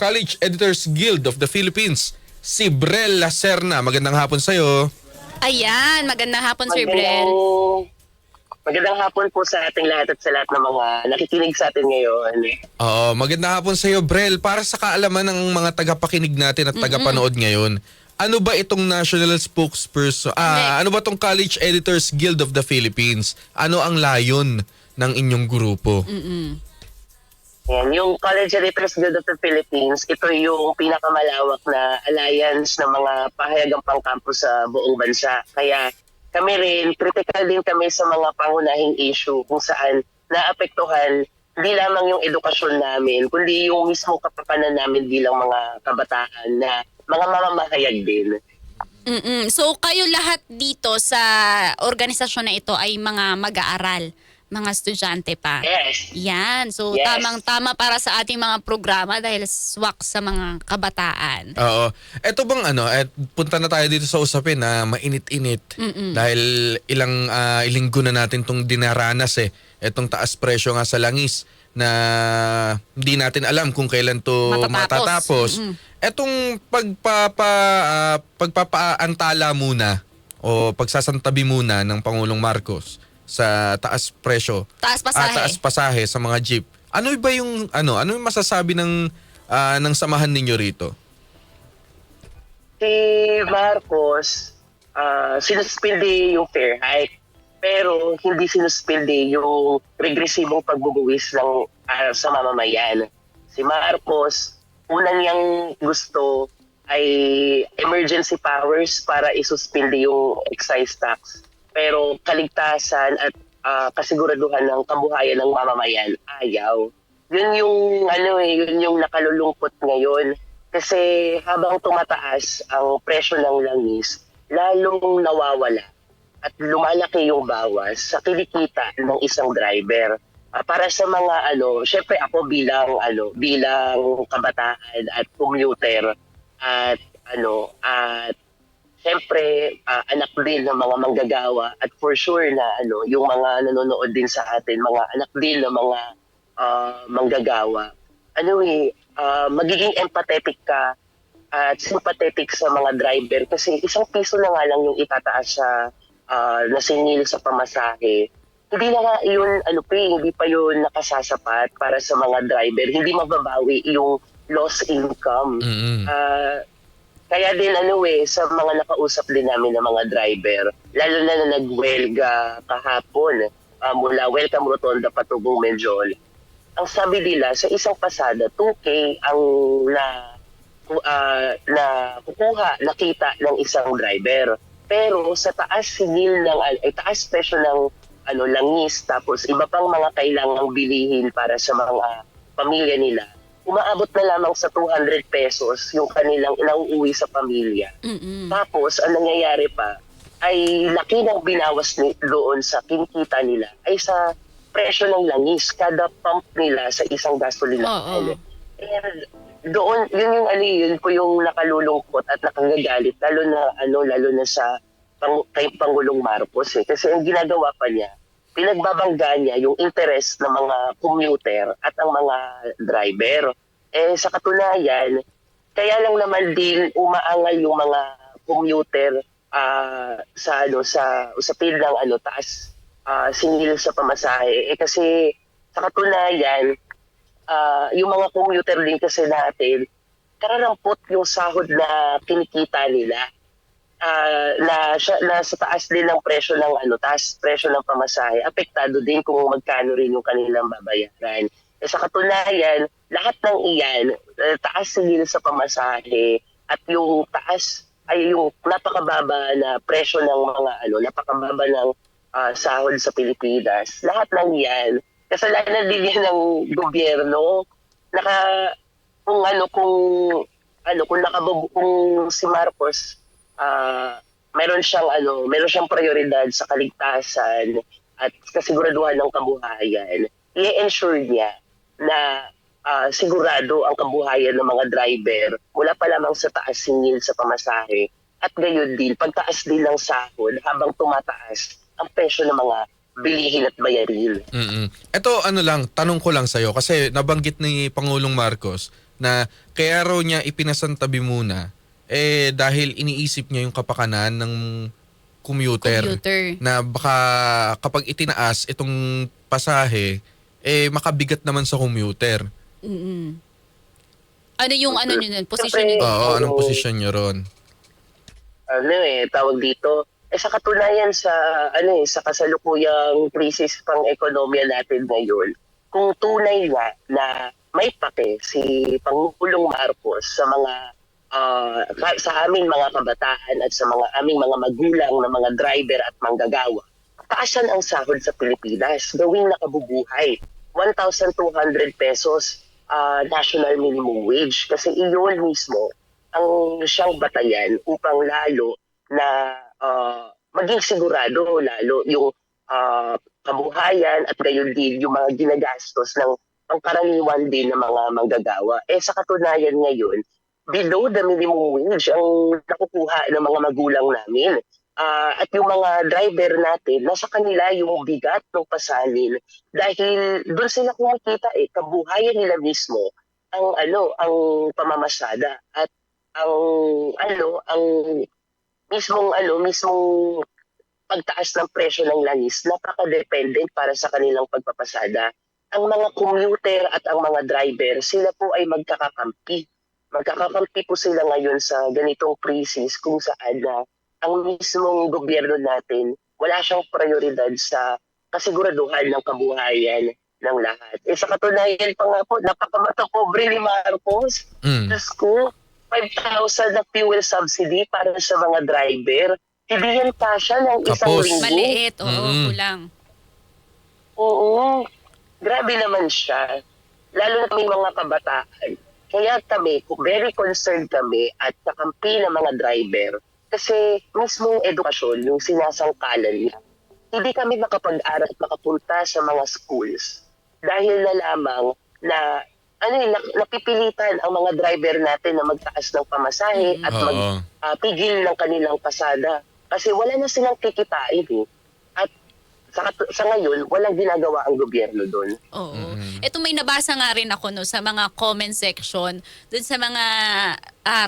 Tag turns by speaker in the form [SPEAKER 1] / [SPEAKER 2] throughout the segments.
[SPEAKER 1] College Editors Guild of the Philippines, si Brel Lacerna. Magandang hapon sa'yo.
[SPEAKER 2] Ayan, magandang hapon, Sir Brel.
[SPEAKER 3] Magandang hapon po sa ating lahat at sa lahat ng mga nakikinig sa atin ngayon.
[SPEAKER 1] Oo, magandang hapon sa'yo, Brel. Para sa kaalaman ng mga tagapakinig natin at tagapanood ngayon, ano ba itong national spokesperson? Ano ba itong College Editors Guild of the Philippines? Ano ang layon ng inyong grupo?
[SPEAKER 3] Yan, yung College Editors Guild of the Philippines, ito yung pinakamalawak na alliance ng mga pahayagang pangkampo sa buong bansa. Kaya kami rin, critical din kami sa mga pangunahing issue kung saan naapektuhan hindi lamang yung edukasyon namin, kundi yung mismo kapakanan namin bilang mga kabataan na mga mamamahayag din.
[SPEAKER 2] So kayo lahat dito sa organisasyon na ito ay mga mag-aaral, mga estudyante pa.
[SPEAKER 3] Yes.
[SPEAKER 2] Yan. So
[SPEAKER 3] Yes.
[SPEAKER 2] tamang-tama para sa ating mga programa dahil swak sa mga kabataan.
[SPEAKER 1] Oo. Eto bang punta na tayo dito sa usapin na mainit-init dahil ilang linggo na natin tong dinaranas etong taas presyo nga sa langis na hindi natin alam kung kailan to matatapos. Etong pagpapaantala muna o pagsasantabi muna ng Pangulong Marcos sa taas presyo,
[SPEAKER 2] Taas pasahe.
[SPEAKER 1] taas pasahe sa mga jeep. Ano ba yung ano yung masasabi ng samahan ninyo rito?
[SPEAKER 3] Si Marcos, sinuspindi yung fair hike, pero hindi sinuspindi yung regresibong pagbubuwis ng sa mamamayan. Si Marcos, unang niyang gusto ay emergency powers para isuspindi yung excise tax. Pero kaligtasan at kasiguraduhan ng kabuhayan ng mamamayan, ayaw. Yun yung nakalulungkot ngayon. Kasi habang tumataas ang presyo ng langis, lalong nawawala at lumalaki yung bawas sa kinikita ng isang driver. Para sa mga syempre ako bilang kabataan at commuter at syempre anak din ng mga manggagawa at for sure na yung mga nanonood din sa atin, mga anak din ng mga manggagawa. Magiging empathetic ka at sympathetic sa mga driver kasi isang piso na nga lang yung itataas sa nasingil sa pamasahe. Hindi na nga yun, hindi pa yun nakasasapat para sa mga driver. Hindi mababawi yung lost income. Kaya din sa mga nakausap din namin ng mga driver, lalo na nagwelga kahapon mula Welcome Rotonda patubong Menjol. Ang sabi nila, sa isang pasada, 2K ang kukuha, nakita ng isang driver. Pero sa taas taas presyo ng langis, tapos iba pang mga kailangang bilihin para sa mga pamilya nila, umaabot na lamang sa 200 pesos yung kanilang inauuwi sa pamilya. Tapos, ang nangyayari pa, ay laki ng binawas doon sa kinikita nila ay sa presyo ng langis, kada pump nila sa isang gasolina. And doon, yun po yung nakalulungkot at nakagagalit, lalo na sa kay Pangulong Marcos. Kasi ang ginagawa pa niya, pinagbabangga niya yung interest ng mga commuter at ang mga driver. Sa katunayan, kaya lang naman din umaangal yung mga commuter sa usapin ng taas singil sa pamasahe. Kasi sa katunayan, yung mga commuter din kasi natin, kararampot yung sahod na kinikita nila. Na sa taas din ng presyo ng presyo ng pamasahe, apektado din kung magkano rin yung kanilang babayaran. Sa katunayan, lahat ng iyan, taas singil sa pamasahe at yung taas ay yung napakababa na presyo ng mga napakababa ng sahod sa Pilipinas. Lahat ng iyan, kasalanan din yan ng gobyerno. Kung si Marcos meron siyang prioridad sa kaligtasan at kasiguraduhan ng kabuhayan, i-ensure niya na sigurado ang kabuhayan ng mga driver mula pa lamang sa taas singil sa pamasahe at gayon din pagtaas din ng sahod habang tumataas ang presyo ng mga bilihin at bayarin.
[SPEAKER 1] Ito tanong ko lang sa'yo kasi nabanggit ni Pangulong Marcos na kaya raw niya ipinasantabi muna dahil iniisip niya yung kapakanan ng commuter. Na baka kapag itinaas itong pasahe, makabigat naman sa commuter.
[SPEAKER 2] Ano yung ano nyo nun? Position nyo?
[SPEAKER 1] Oo, anong posisyon niyo ron?
[SPEAKER 3] Tawag dito, sa katunayan sa kasalukuyang krisis pang ekonomiya natin ngayon, kung tunay nga na may pake si Pangulong Marcos sa mga sa aming mga kabataan at sa aming mga magulang na mga driver at manggagawa, taasan ang sahod sa Pilipinas, gawing nakabubuhay. 1,200 pesos national minimum wage. Kasi iyon mismo ang siyang batayan upang lalo na maging sigurado lalo yung kabuhayan at gayon din yung mga ginagastos ng pangkaraniwan din ng mga manggagawa. Sa katunayan ngayon, below the minimum wage ang nakukuha ng mga magulang namin. At yung mga driver natin, nasa kanila yung bigat ng pasalin dahil doon sila kumikita kabuhayan nila mismo ang pamamasada at ang mismong pagtaas ng presyo ng langis napaka-dependent para sa kanilang pagpapasada. Ang mga commuter at ang mga driver, sila po ay magkakakampi. Magkakakampi po sila ngayon sa ganitong krisis kung saan ang mismong gobyerno natin, wala siyang prioridad sa kasiguraduhan ng kabuhayan ng lahat. Sa katunayan pa nga po, napakamata pobre ni Marcos. Diyos ko, 5,000 na fuel subsidy para sa mga driver. Hindi yan kasya ng isang
[SPEAKER 1] Kapos.
[SPEAKER 3] linggo.
[SPEAKER 2] Maliit, kulang.
[SPEAKER 3] Oo, grabe naman siya. Lalo na may mga kabataan. Kaya kami, very concerned kami at kakampi ng mga driver. Kasi mismong edukasyon, yung sinasangkalan niya, hindi kami makapag-aral at makapunta sa mga schools dahil na lamang na napipilitan ang mga driver natin na magtaas ng pamasahe at magpigil ng kanilang pasada. Kasi wala na silang kikitain At sa ngayon, walang ginagawa ang gobyerno doon.
[SPEAKER 2] Oo. Ito may nabasa nga rin ako sa mga comment section, dun sa mga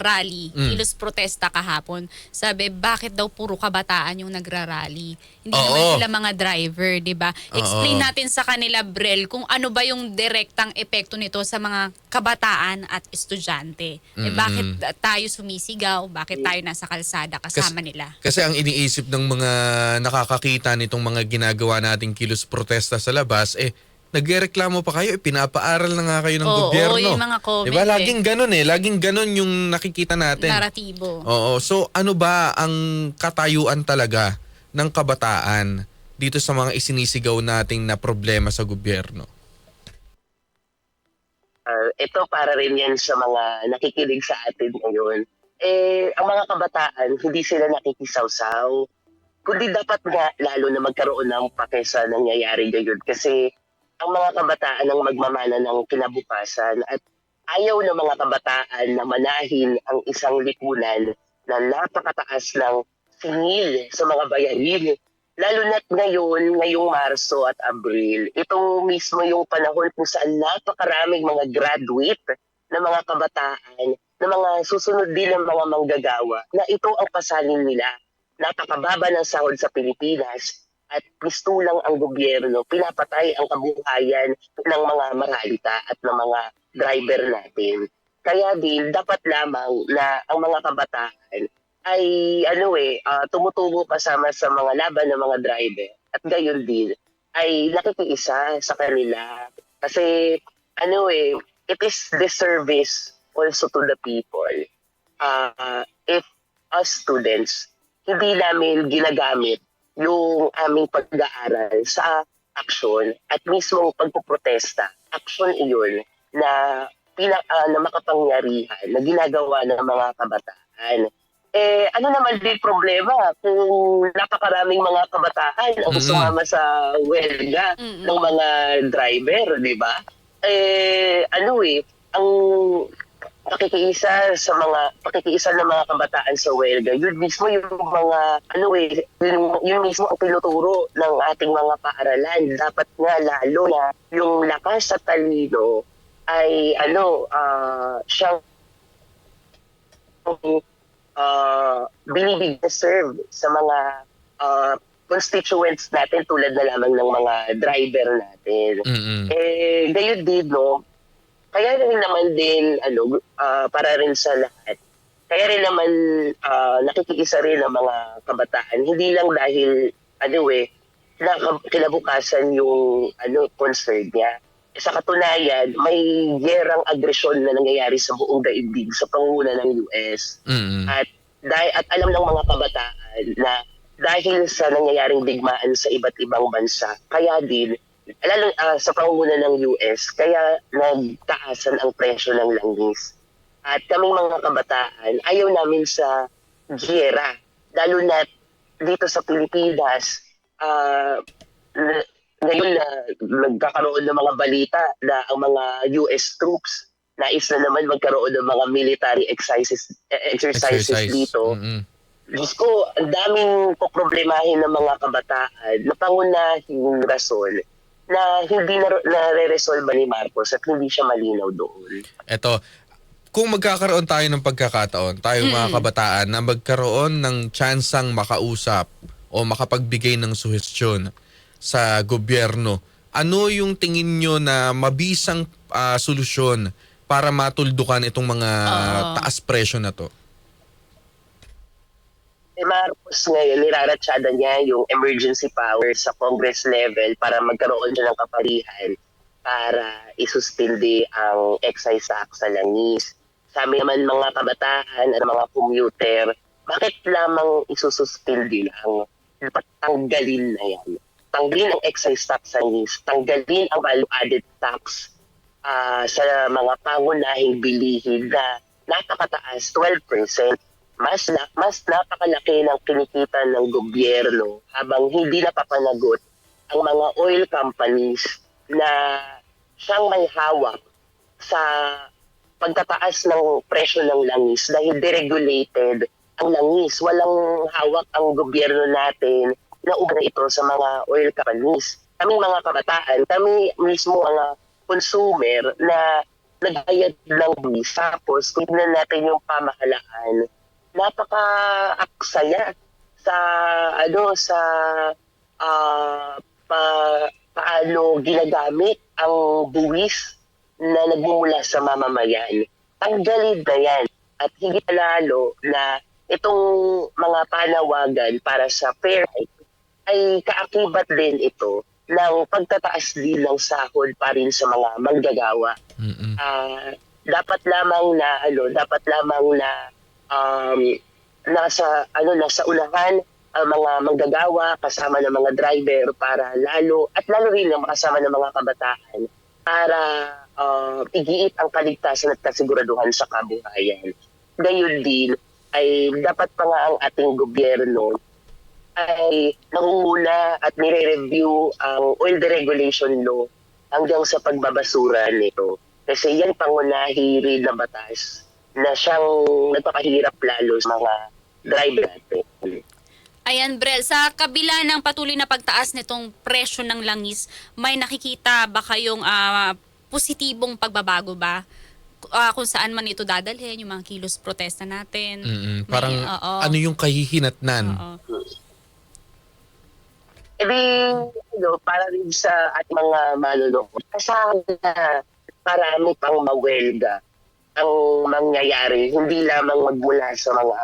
[SPEAKER 2] rally, kilos protesta kahapon. Sabi, bakit daw puro kabataan yung nagrarally? Hindi naman sila mga driver, di ba? Explain natin sa kanila, Brel, kung ano ba yung direktang epekto nito sa mga kabataan at estudyante. Bakit tayo sumisigaw? Bakit tayo nasa kalsada kasama nila?
[SPEAKER 1] Kasi ang iniisip ng mga nakakakita nitong mga ginagawa nating kilos protesta sa labas, nagreklamo pa kayo, pinapaaral na nga kayo ng gobyerno.
[SPEAKER 2] Oo, yung mga comment.
[SPEAKER 1] Diba? Laging ganun laging ganun yung nakikita natin.
[SPEAKER 2] Naratibo.
[SPEAKER 1] Oo. So ano ba ang katayuan talaga ng kabataan dito sa mga isinisigaw nating na problema sa gobyerno?
[SPEAKER 3] Ito para rin yan sa mga nakikinig sa atin ngayon. Ang mga kabataan, hindi sila nakikisawsaw. Kundi dapat nga lalo na magkaroon ng pake sa nangyayari ngayon. Kasi ang mga kabataan ang magmamana ng kinabukasan at ayaw ng mga kabataan na manahin ang isang lipunan na napakataas ng singil sa mga bayarin. Lalo na't ngayong Marso at Abril, ito mismo yung panahon kung saan napakaraming mga graduate na mga kabataan, na mga susunod din ng mga manggagawa, na ito ang pasalin nila. Napakababa ng sahod sa Pilipinas at pistulang ang gobyerno, pinapatay ang kabuhayan ng mga maralita at ng mga driver natin. Kaya din, dapat lamang na ang mga kabataan ay tumutubo kasama sa mga laban ng mga driver at gayon din ay nakikiisa sa kanila. Kasi it is the service also to the people. If us students, hindi namin ginagamit yung aming pag-aaral sa aksyon at mismong pagpuprotesta. Aksyon iyon na makapangyarihan na ginagawa ng mga kabataan. Ano naman din problema kung napakaraming mga kabataan ang sumama sa welga ng mga driver, di ba? Ang pakikiisa ng mga kabataan sa welga, yun mismo yung mga yun mismo ang tinuturo ng ating mga paaralan. Dapat nga lalo na yung lakas at talino ay siyang binibig-deserve sa mga constituents natin tulad na lamang ng mga driver natin.
[SPEAKER 1] Mm-mm.
[SPEAKER 3] Gayon din, no? Kaya rin naman din, para rin sa lahat, kaya rin naman nakikiisa rin ang mga kabataan. Hindi lang dahil, kinabukasan yung concern niya. Sa katunayan, may gerang agresyon na nangyayari sa buong daigdig sa pangunguna ng US.
[SPEAKER 1] Mm-mm.
[SPEAKER 3] At alam ng mga kabataan na dahil sa nangyayaring digmaan sa iba't ibang bansa, kaya din, lalo sa pangunguna ng US, kaya nagtaasan ang presyo ng langis. At kaming mga kabataan, ayaw namin sa giyera. Lalo na dito sa Pilipinas, ngayon na nagkakaroon ng mga balita na ang mga US troops nais na naman magkaroon ng mga military exercises dito.
[SPEAKER 1] Mm-mm.
[SPEAKER 3] Diyos ko, ang daming poproblemahin ng mga kabataan na pangunahing rason na hindi na-resolve ni Marcos at hindi siya malinaw doon.
[SPEAKER 1] Eto, kung magkakaroon tayo ng pagkakataon, tayong mga kabataan, na magkaroon ng tsansang makausap o makapagbigay ng suhestyon sa gobyerno, ano yung tingin nyo na mabisang solusyon para matuldukan itong mga taas presyo na to?
[SPEAKER 3] Marcos ngayon, niraratsyada niya yung emergency power sa Congress level para magkaroon siya ng kaparihan para isuspindi ang excise tax sa langis. Sabi naman mga kabataan at mga commuter, bakit lamang isususpindi lang? Dapat tanggalin na yan. Tanggalin ang excise tax sa langis. Tanggalin ang value-added tax sa mga pangunahing bilihin na napakataas, 12%. Mas napakalaki ng kinikita ng gobyerno habang hindi napapanagot ang mga oil companies na siyang may hawak sa pagtataas ng presyo ng langis dahil deregulated ang langis. Walang hawak ang gobyerno natin na ubra ito sa mga oil companies. Kaming mga kabataan, kami mismo ang consumer na nagbayad ng buwis. Tapos, kung tignan natin yung pamahalaan, napaka-aksaya sa paano ginagamit ang buwis na nagmumula sa mamamayan. Tanggalin na yan. At higit lalo na itong mga panawagan para sa fair hike ay kaakibat din ito ng pagtataas din ng sahod pa rin sa mga manggagawa. Dapat lamang na nasa unahan ang mga manggagawa kasama ng mga driver para lalo rin ang kasama ng mga kabataan para igiit ang kaligtasan at kasiguraduhan sa kabuhayan. Gayon din ay dapat pa nga ang ating gobyerno ay nangunguna at nire-review ang oil deregulation law hanggang sa pagbabasura nito. Kasi yan pangunahi rin na batas na siyang nagpapahirap lalo sa mga driver natin.
[SPEAKER 2] Ayan, Brel, sa kabila ng patuloy na pagtaas nitong presyo ng langis, may nakikita ba kayong positibong pagbabago ba? Kung saan man ito dadalhin, yung mga kilos protesta natin.
[SPEAKER 1] Parang ano yung kahihinatnan?
[SPEAKER 3] Para rin sa ating mga manunood, kasama na marami pang mawelga ang mangyayari, hindi lamang magmula sa mga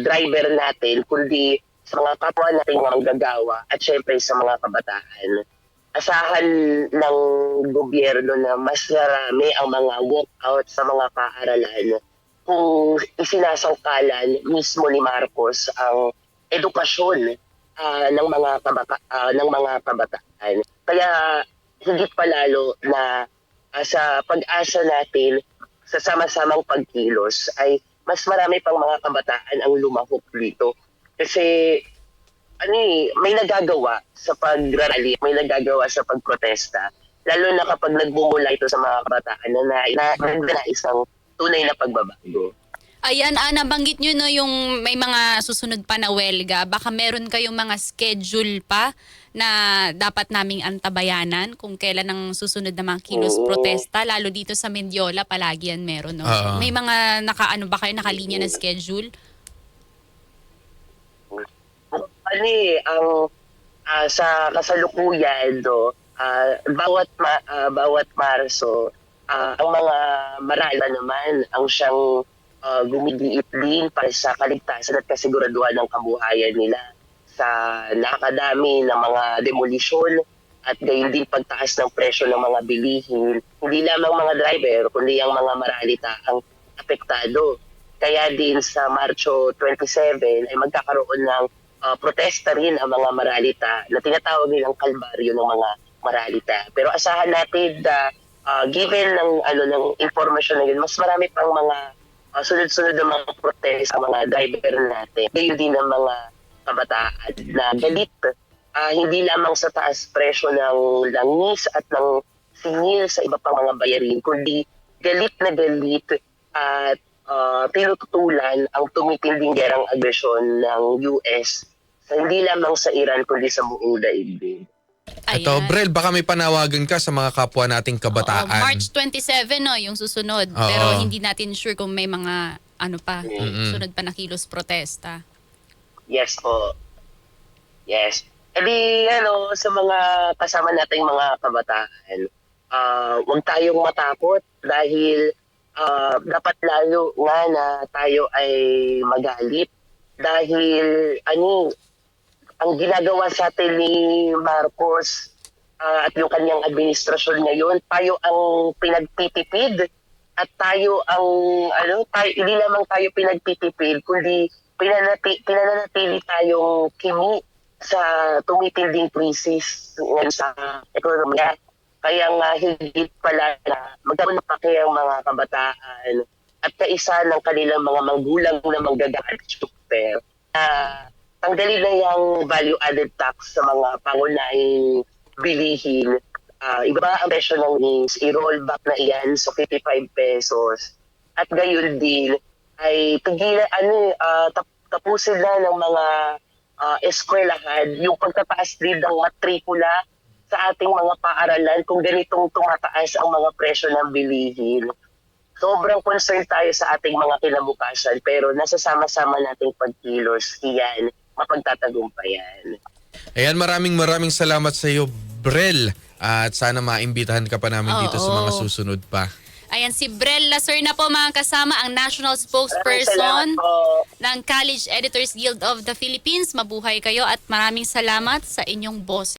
[SPEAKER 3] driver natin, kundi sa mga kapwa nating mga gagawa at syempre sa mga kabataan. Asahan ng gobyerno na mas marami ang mga walkout sa mga paaralan kung isinasangkalan mismo ni Marcos ang edukasyon ng mga kabataan. Kaya higit palalo na sa pag-asa natin sa sama-samang pagkilos ay mas marami pang mga kabataan ang lumahok dito. Kasi may nagagawa sa pag-rally, may nagagawa sa pagprotesta. Lalo na kapag nagbumula ito sa mga kabataan na isang tunay na pagbabago.
[SPEAKER 2] Ayan, nabanggit nyo no, yung may mga susunod pa na welga. Baka meron kayong mga schedule pa na dapat naming antabayanan kung kailan ang susunod na mga kilos
[SPEAKER 3] Oo.
[SPEAKER 2] protesta. Lalo dito sa Mendiola, palagi yan meron. No?
[SPEAKER 1] Oo.
[SPEAKER 2] May mga nakaano ba kayo, nakalinya na schedule?
[SPEAKER 3] Ang sa kasalukuyan, no, bawat Marso, ang mga marala naman ang siyang gumigiit din para sa kaligtasan at kasiguraduhan ng kabuhayan nila sa nakakadami ng mga demolisyon at gayon din pagtaas ng presyo ng mga bilihin. Hindi lamang mga driver, kundi ang mga maralita ang apektado. Kaya din sa Marcho 27 ay magkakaroon ng protesta rin ang mga maralita na tinatawag nilang kalbaryo ng mga maralita. Pero asahan natin na given ng informasyon na yun, mas marami pang mga sunod-sunod na mga protest ang mga driver natin. Gayon din ang mga kabataan na galit, hindi lamang sa taas presyo ng langis at ng singil sa iba pang mga bayarin, kundi galit na galit at tinututulan ang tumitinding gerang agresyon ng US hindi lamang sa Iran kundi sa buong daigdig.
[SPEAKER 1] Ito, Brel, baka may panawagan ka sa mga kapwa nating kabataan.
[SPEAKER 2] Oo, March 27 no, yung susunod.
[SPEAKER 1] Oo.
[SPEAKER 2] Pero hindi natin sure kung may mga sunod pa na kilos protesta.
[SPEAKER 3] Yes po. Yes. Sa mga kasama nating mga kabataan, huwag tayong matakot dahil dapat lalo nga na tayo ay magalit dahil ang ginagawa sa atin ni Marcos at yung kanyang administrasyon ngayon, tayo ang pinagtitipid at tayo ang hindi lamang tayo pinagtitipid kundi pinananatili tayong kimi sa tumitinding krisis ngayon sa ekonomiya. Kaya nga higit pala na magkaroon na pa kaya ang mga kabataan at kaisa ng kanilang mga magulang na manggagalit super tanggalin na yung value-added tax sa mga pangunahing bilihin. Iba ang presyo ng wings, i-roll back na iyan sa 55 pesos. At gayon din, ay tapusin na ng mga eskwelahan yung pagtataas din ng matrikula sa ating mga paaralan kung ganitong tumataas ang mga presyo ng bilihin. Sobrang concerned tayo sa ating mga kinabukasan pero nasasama-sama nating pagkilos, iyan, mapagtatagumpayan.
[SPEAKER 1] Ayan, maraming salamat sa iyo, Brel. At sana maimbitahan ka pa namin dito sa mga susunod pa.
[SPEAKER 2] Ayan, si Brel Lasur na po mga kasama, ang national spokesperson
[SPEAKER 3] Salamat po.
[SPEAKER 2] ng College Editors Guild of the Philippines. Mabuhay kayo at maraming salamat sa inyong boss.